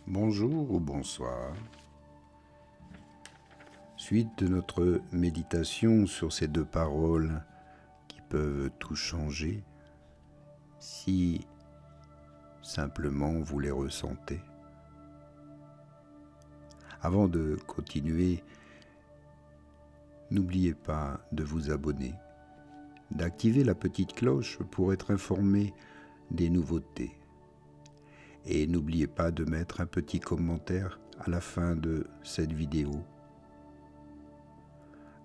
Bonjour ou bonsoir. Suite de notre méditation sur ces deux paroles qui peuvent tout changer si simplement vous les ressentez. Avant de continuer, n'oubliez pas de vous abonner, d'activer la petite cloche pour être informé des nouveautés. Et n'oubliez pas de mettre un petit commentaire à la fin de cette vidéo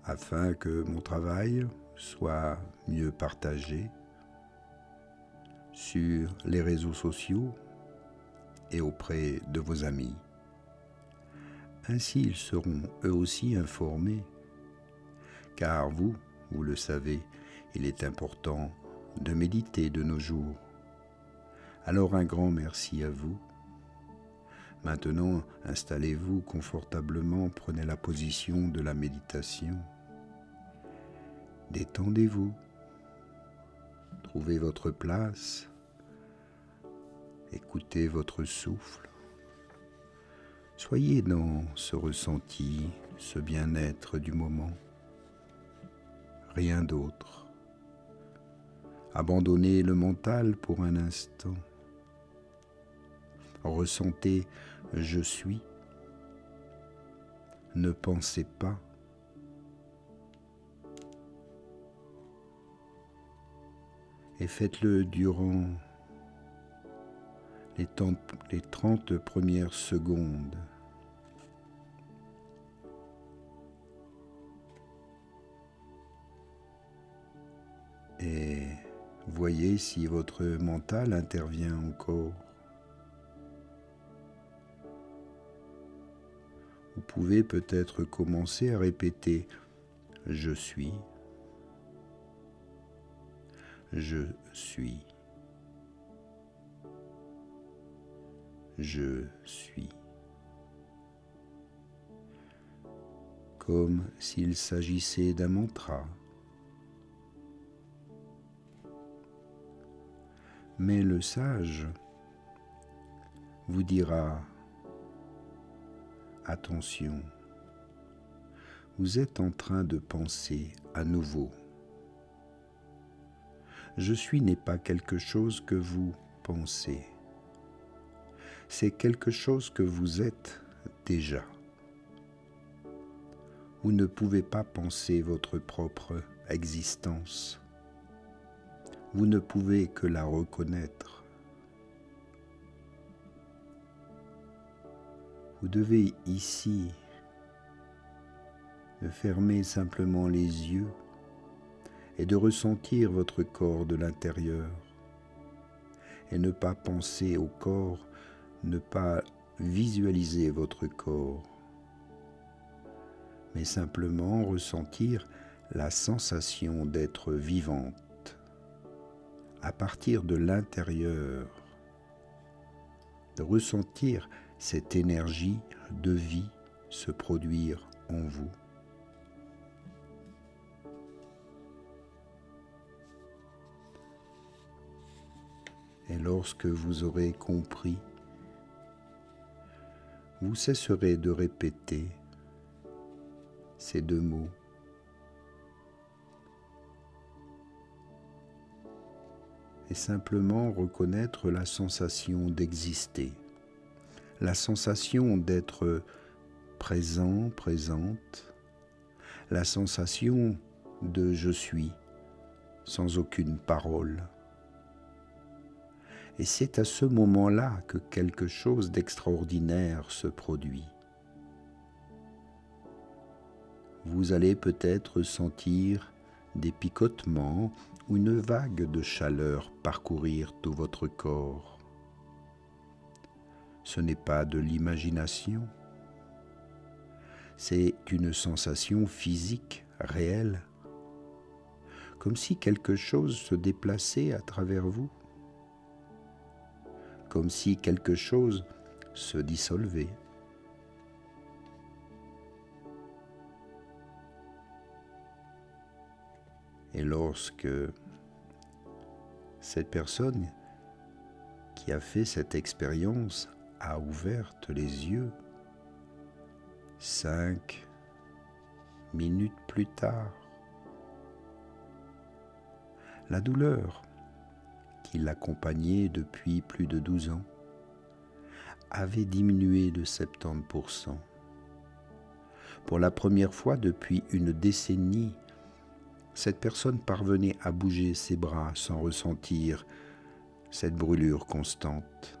afin que mon travail soit mieux partagé sur les réseaux sociaux et auprès de vos amis. Ainsi, ils seront eux aussi informés, car vous le savez, il est important de méditer de nos jours. Alors un grand merci à vous. Maintenant, installez-vous confortablement, prenez la position de la méditation. Détendez-vous, trouvez votre place, écoutez votre souffle. Soyez dans ce ressenti, ce bien-être du moment. Rien d'autre. Abandonnez le mental pour un instant. Ressentez « je suis ». Ne pensez pas. Et faites-le durant les 30 premières secondes. Et voyez si votre mental intervient encore. Vous pouvez peut-être commencer à répéter « je suis ». Je suis. Je suis. Comme s'il s'agissait d'un mantra. Mais le sage vous dira « Attention, vous êtes en train de penser à nouveau. Je suis n'est pas quelque chose que vous pensez. C'est quelque chose que vous êtes déjà. Vous ne pouvez pas penser votre propre existence. Vous ne pouvez que la reconnaître. Vous devez ici de fermer simplement les yeux et de ressentir votre corps de l'intérieur et ne pas penser au corps, ne pas visualiser votre corps, mais simplement ressentir la sensation d'être vivante à partir de l'intérieur, de ressentir cette énergie de vie se produire en vous. Et lorsque vous aurez compris, vous cesserez de répéter ces deux mots. Et simplement reconnaître la sensation d'exister, la sensation d'être présent, présente, la sensation de « je suis » sans aucune parole. Et c'est à ce moment-là que quelque chose d'extraordinaire se produit. Vous allez peut-être sentir des picotements ou une vague de chaleur parcourir tout votre corps. Ce n'est pas de l'imagination, c'est une sensation physique réelle, comme si quelque chose se déplaçait à travers vous. Comme si quelque chose se dissolvait. Et lorsque cette personne qui a fait cette expérience a ouvert les yeux 5 minutes plus tard. La douleur qui l'accompagnait depuis plus de 12 ans avait diminué de 70%. Pour la première fois depuis une décennie, cette personne parvenait à bouger ses bras sans ressentir cette brûlure constante.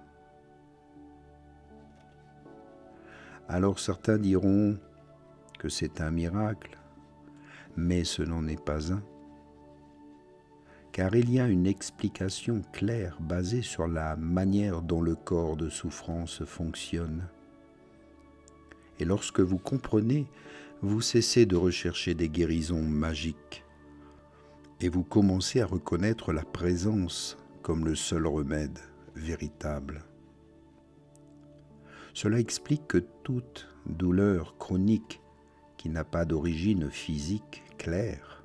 Alors certains diront que c'est un miracle, mais ce n'en est pas un, car il y a une explication claire basée sur la manière dont le corps de souffrance fonctionne. Et lorsque vous comprenez, vous cessez de rechercher des guérisons magiques et vous commencez à reconnaître la présence comme le seul remède véritable. Cela explique que toute douleur chronique qui n'a pas d'origine physique claire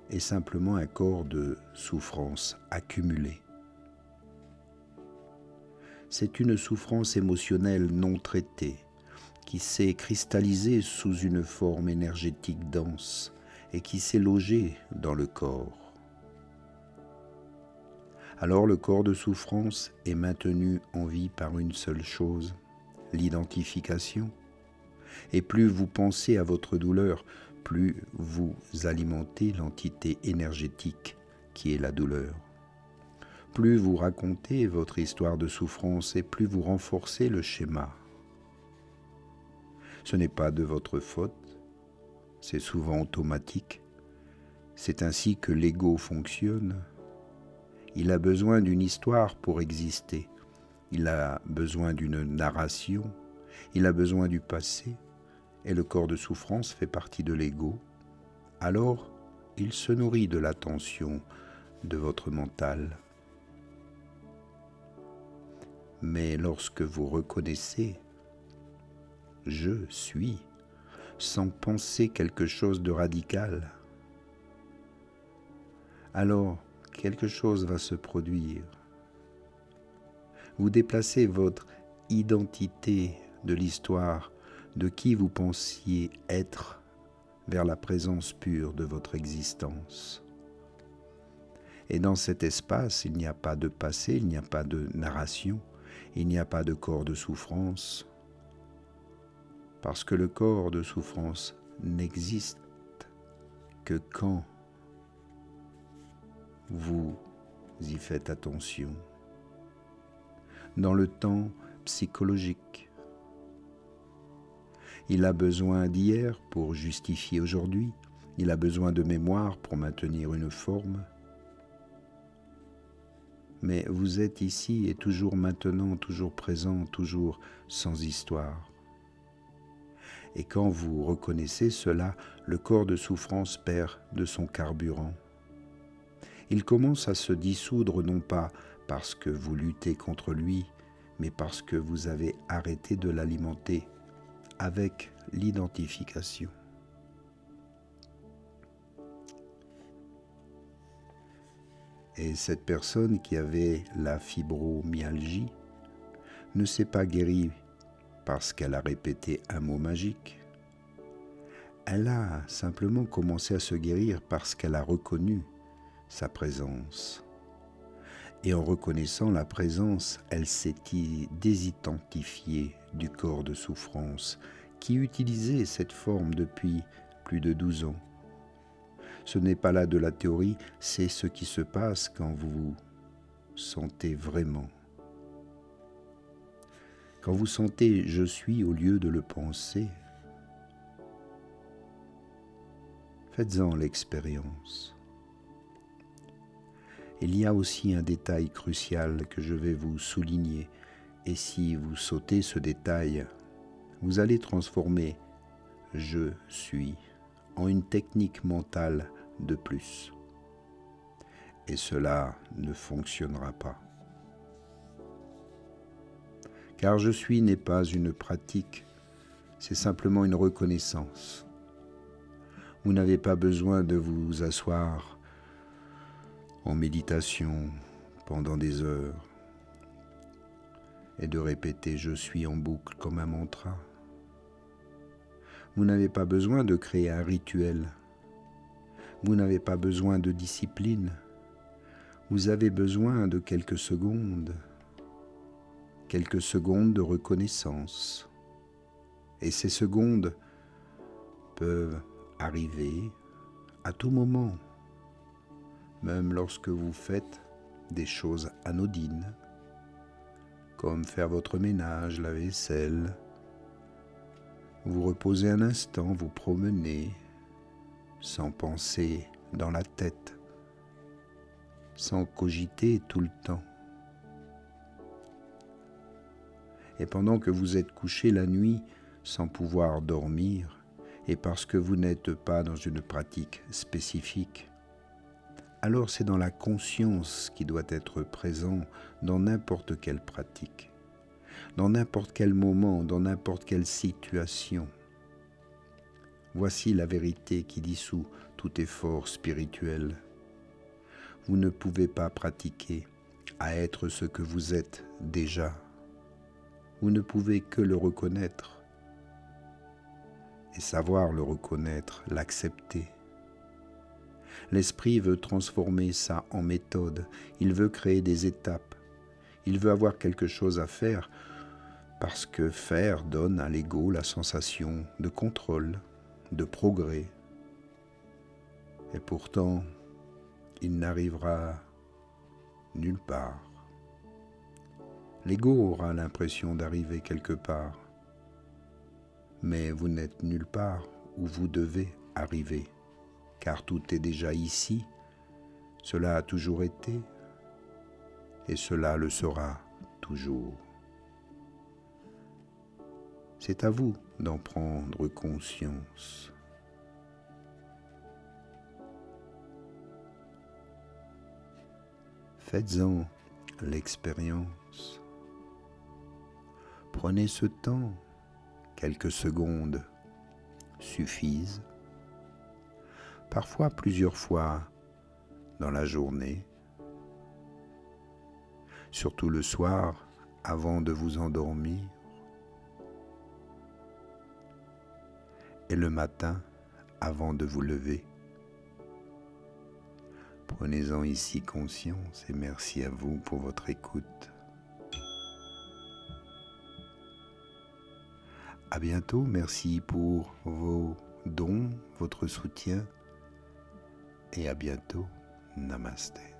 est simplement un corps de souffrance accumulée. C'est une souffrance émotionnelle non traitée qui s'est cristallisée sous une forme énergétique dense et qui s'est logée dans le corps. Alors le corps de souffrance est maintenu en vie par une seule chose, l'identification. Et plus vous pensez à votre douleur, plus vous alimentez l'entité énergétique qui est la douleur. Plus vous racontez votre histoire de souffrance et plus vous renforcez le schéma. Ce n'est pas de votre faute, c'est souvent automatique. C'est ainsi que l'ego fonctionne. Il a besoin d'une histoire pour exister. Il a besoin d'une narration. Il a besoin du passé. Et le corps de souffrance fait partie de l'ego. Alors, il se nourrit de l'attention de votre mental. Mais lorsque vous reconnaissez « je suis » sans penser quelque chose de radical, alors quelque chose va se produire. Vous déplacez votre identité de l'histoire de qui vous pensiez être vers la présence pure de votre existence. Et dans cet espace, il n'y a pas de passé, il n'y a pas de narration, il n'y a pas de corps de souffrance, parce que le corps de souffrance n'existe que quand vous y faites attention. Dans le temps psychologique, il a besoin d'hier pour justifier aujourd'hui, il a besoin de mémoire pour maintenir une forme. Mais vous êtes ici et toujours maintenant, toujours présent, toujours sans histoire. Et quand vous reconnaissez cela, le corps de souffrance perd de son carburant. Il commence à se dissoudre non pas parce que vous luttez contre lui, mais parce que vous avez arrêté de l'alimenter avec l'identification. Et cette personne qui avait la fibromyalgie ne s'est pas guérie parce qu'elle a répété un mot magique. Elle a simplement commencé à se guérir parce qu'elle a reconnu sa présence. Et en reconnaissant la présence, elle s'est désidentifiée du corps de souffrance qui utilisait cette forme depuis plus de 12 ans. Ce n'est pas là de la théorie, c'est ce qui se passe quand vous vous sentez vraiment. Quand vous sentez « je suis » au lieu de le penser, faites-en l'expérience. Il y a aussi un détail crucial que je vais vous souligner, et si vous sautez ce détail, vous allez transformer « je suis » en une technique mentale de plus. Et cela ne fonctionnera pas. Car je suis n'est pas une pratique, c'est simplement une reconnaissance. Vous n'avez pas besoin de vous asseoir en méditation pendant des heures et de répéter « je suis » en boucle comme un mantra. Vous n'avez pas besoin de créer un rituel. Vous n'avez pas besoin de discipline. Vous avez besoin de quelques secondes de reconnaissance. Et ces secondes peuvent arriver à tout moment, même lorsque vous faites des choses anodines, comme faire votre ménage, la vaisselle. Vous reposez un instant, vous promenez, sans penser dans la tête, sans cogiter tout le temps. Et pendant que vous êtes couché la nuit sans pouvoir dormir, et parce que vous n'êtes pas dans une pratique spécifique, alors c'est dans la conscience qui doit être présent dans n'importe quelle pratique, dans n'importe quel moment, dans n'importe quelle situation. Voici la vérité qui dissout tout effort spirituel. Vous ne pouvez pas pratiquer à être ce que vous êtes déjà. Vous ne pouvez que le reconnaître. Et savoir le reconnaître, l'accepter. L'esprit veut transformer ça en méthode. Il veut créer des étapes. Il veut avoir quelque chose à faire parce que faire donne à l'ego la sensation de contrôle, de progrès. Et pourtant, il n'arrivera nulle part. L'ego aura l'impression d'arriver quelque part, mais vous n'êtes nulle part où vous devez arriver, car tout est déjà ici, cela a toujours été, et cela le sera toujours. C'est à vous d'en prendre conscience. Faites-en l'expérience. Prenez ce temps, quelques secondes suffisent, parfois plusieurs fois dans la journée, surtout le soir avant de vous endormir et le matin avant de vous lever. Prenez-en ici conscience et merci à vous pour votre écoute. À bientôt, merci pour vos dons, votre soutien et à bientôt. Namasté.